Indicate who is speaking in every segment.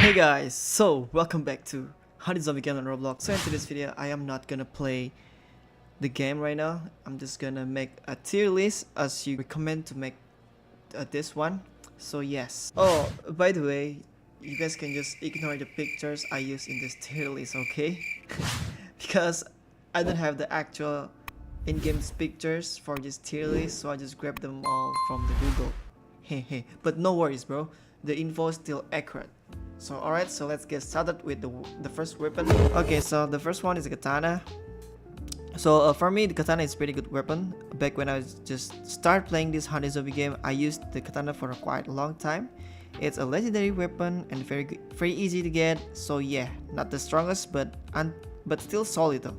Speaker 1: Hey guys, so welcome back to Hunty Zombie Game on Roblox. So in today's video, I am not gonna play the game right now. I'm just gonna make a tier list as you recommend to make this one. So yes. Oh, by the way, you guys can just ignore the pictures I use in this tier list, okay? Because I don't have the actual in-game pictures for this tier list, so I just grabbed them all from the Google. Hey, but no worries, bro. The info is still accurate. So alright, so let's get started with the first weapon. Okay, so the first one is a katana. So for me, the katana is pretty good weapon. Back when I was just start playing this Hunty Zombie game, I used the katana for quite a long time. It's a legendary weapon and very easy to get. So yeah, not the strongest, but still solid though.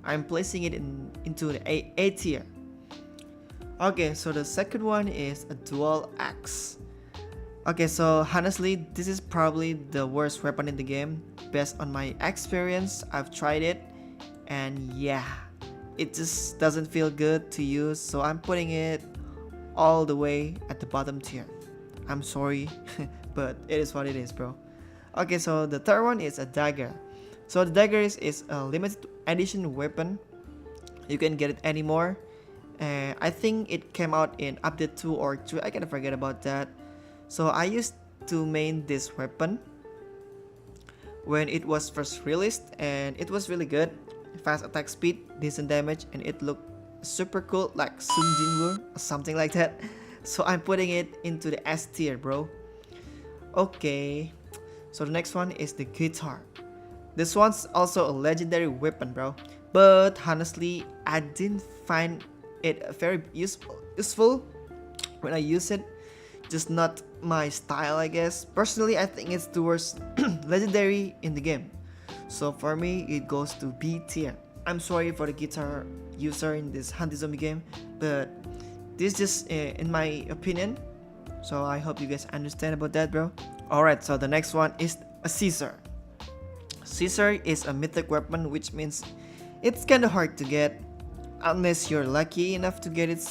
Speaker 1: I'm placing it into the A tier. Okay, so the second one is a dual axe. Okay, so honestly, this is probably the worst weapon in the game. Based on my experience, I've tried it, and yeah, it just doesn't feel good to use, so I'm putting it all the way at the bottom tier. I'm sorry, but it is what it is, bro. Okay, so the third one is a dagger. So the dagger is a limited edition weapon. You can get it anymore. I think it came out in update 2 or 3, I kind of forget about that. So I used to main this weapon when it was first released, and it was really good. Fast attack speed, decent damage, and it looked super cool like Sun Jinwoo or something like that. So I'm putting it into the S tier, bro. Okay, so the next one is the guitar. This one's also a legendary weapon, bro. But honestly, I didn't find it very useful when I use it. Just not my style, I guess. Personally, I think it's the worst legendary in the game. So for me, it goes to B tier. I'm sorry for the guitar user in this Hunty Zombie game, but this is just in my opinion. So I hope you guys understand about that, bro. Alright, so the next one is a scissor. Scissor is a mythic weapon, which means it's kinda hard to get unless you're lucky enough to get it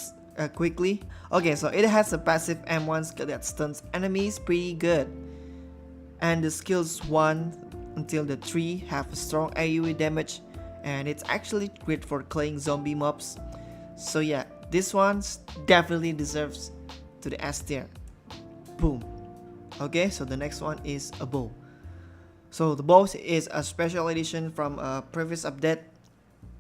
Speaker 1: quickly. Okay, so it has a passive M1 skill that stuns enemies pretty good, and the skills 1 until the 3 have a strong AoE damage, and it's actually great for killing zombie mobs. So yeah, this one definitely deserves to the S tier. Boom. Okay, so the next one is a bow. So the bow is a special edition from a previous update.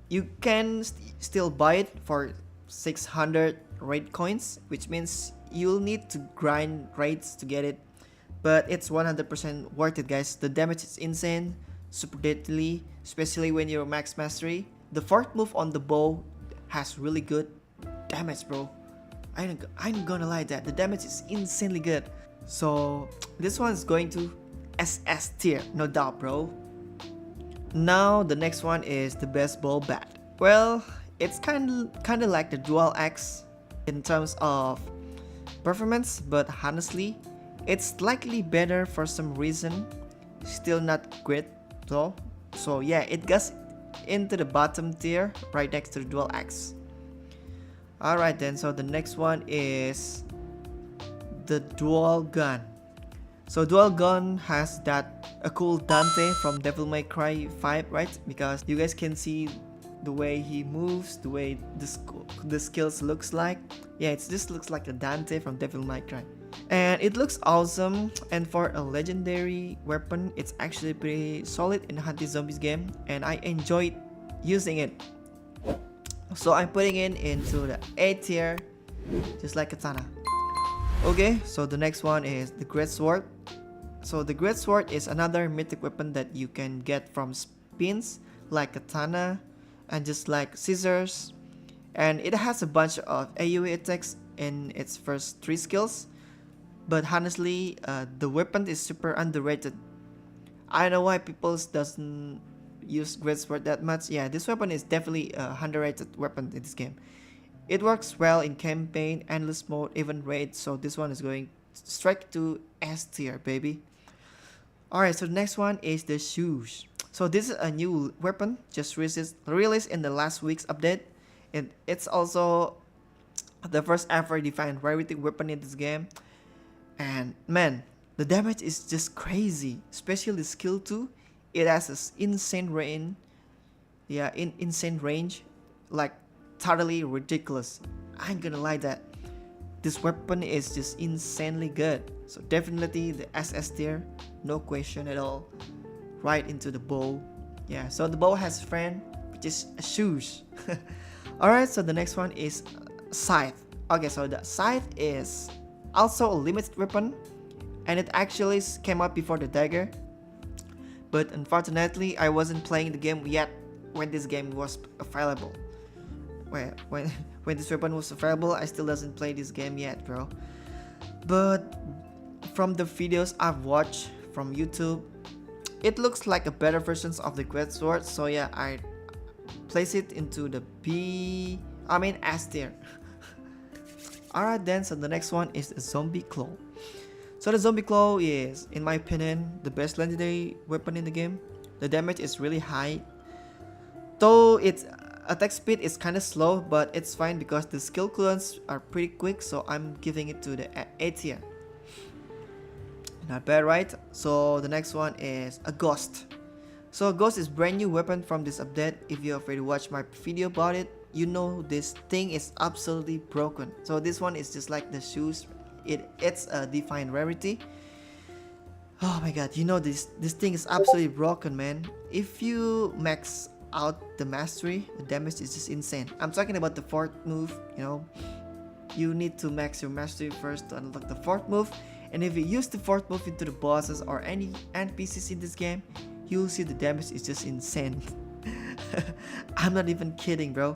Speaker 1: You can still buy it for 600 raid coins, which means you'll need to grind raids to get it, but it's 100% worth it, guys. The damage is insane, super deadly, especially when you're max mastery. The fourth move on the bow has really good damage, bro. I'm gonna lie, that the damage is insanely good. So this one is going to SS tier, no doubt, bro. Now the next one is the baseball bat. Well, it's kinda like the dual axe in terms of performance, but honestly, it's slightly better for some reason. Still not great though. So yeah, it goes into the bottom tier right next to the dual axe. Alright then, so the next one is the dual gun. So dual gun has that a cool Dante from Devil May Cry 5, right? Because you guys can see the way he moves, the way the skills looks like. Yeah, it just looks like a Dante from Devil May Cry. And it looks awesome, and for a legendary weapon, it's actually pretty solid in the Hunty Zombies game, and I enjoyed using it. So I'm putting it into the A tier, just like katana. Okay, so the next one is the Great Sword. So the Great Sword is another mythic weapon that you can get from spins like katana and just like scissors, and it has a bunch of AoE attacks in its first 3 skills. But honestly, the weapon is super underrated. I don't know why people doesn't use Great Sword that much. Yeah, this weapon is definitely a underrated weapon in this game. It works well in campaign, endless mode, even raid, so this one is going straight to S tier, baby. Alright, so the next one is the shoes. So this is a new weapon, just released in the last week's update. It's also the first ever defined rarity weapon in this game. And man, The damage is just crazy, especially skill 2. It has this insane range. Yeah, insane range, like totally ridiculous. I ain't gonna lie that this weapon is just insanely good. So definitely the SS tier, no question at all. Right into the bow. Yeah, so the bow has friend, which is shoes. Alright, so the next one is scythe. Okay, so the scythe is also a limited weapon, and it actually came out before the dagger. But unfortunately, I wasn't playing the game yet when this game was available. Well, when this weapon was available, I still doesn't play this game yet, bro. But from the videos I've watched from YouTube, it looks like a better version of the great sword. So yeah, I place it into the S tier. Alright then, so the next one is the zombie claw. So the zombie claw is, in my opinion, the best legendary weapon in the game. The damage is really high, though its attack speed is kinda slow, but it's fine because the skill cooldowns are pretty quick, so I'm giving it to the A tier. Not bad, right? So the next one is a ghost. So a ghost is brand new weapon from this update. If you have already watched my video about it, you know this thing is absolutely broken. So this one is just like the shoes. It's a defined rarity. Oh my god, you know this thing is absolutely broken, man. If you max out the mastery, the damage is just insane. I'm talking about the fourth move, you know. You need to max your mastery first to unlock the fourth move. And if you use the fourth move into the bosses or any NPCs in this game, you'll see the damage is just insane. I'm not even kidding, bro.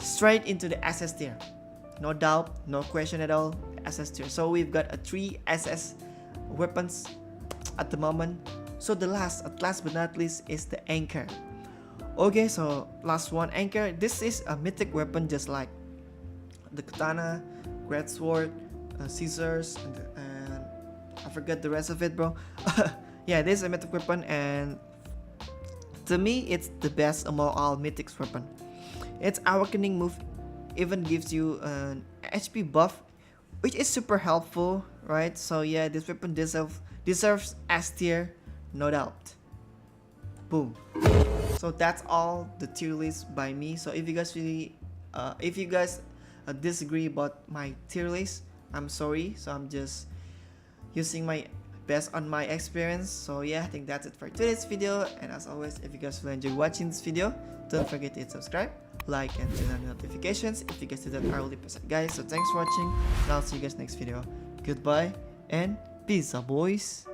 Speaker 1: Straight into the SS tier. No doubt, no question at all, SS tier. So we've got a 3 SS weapons at the moment. So the last but not least is the anchor. Okay, so last one, anchor. This is a mythic weapon just like the katana, great sword, scissors, and I forgot the rest of it, bro. Yeah, this is a mythic weapon, and to me it's the best among all mythics weapon. Its awakening move even gives you an HP buff, which is super helpful, right? So yeah, this weapon deserves S tier, no doubt. Boom. So that's all the tier list by me. So if you guys disagree about my tier list, I'm sorry. So I'm just using my best on my experience. So yeah, I think that's it for today's video. And as always, if you guys will enjoy watching this video, don't forget to hit subscribe, like, and turn on notifications. If you guys do that, I will appreciate, guys. So thanks for watching, and I'll see you guys next video. Goodbye and peace out, boys.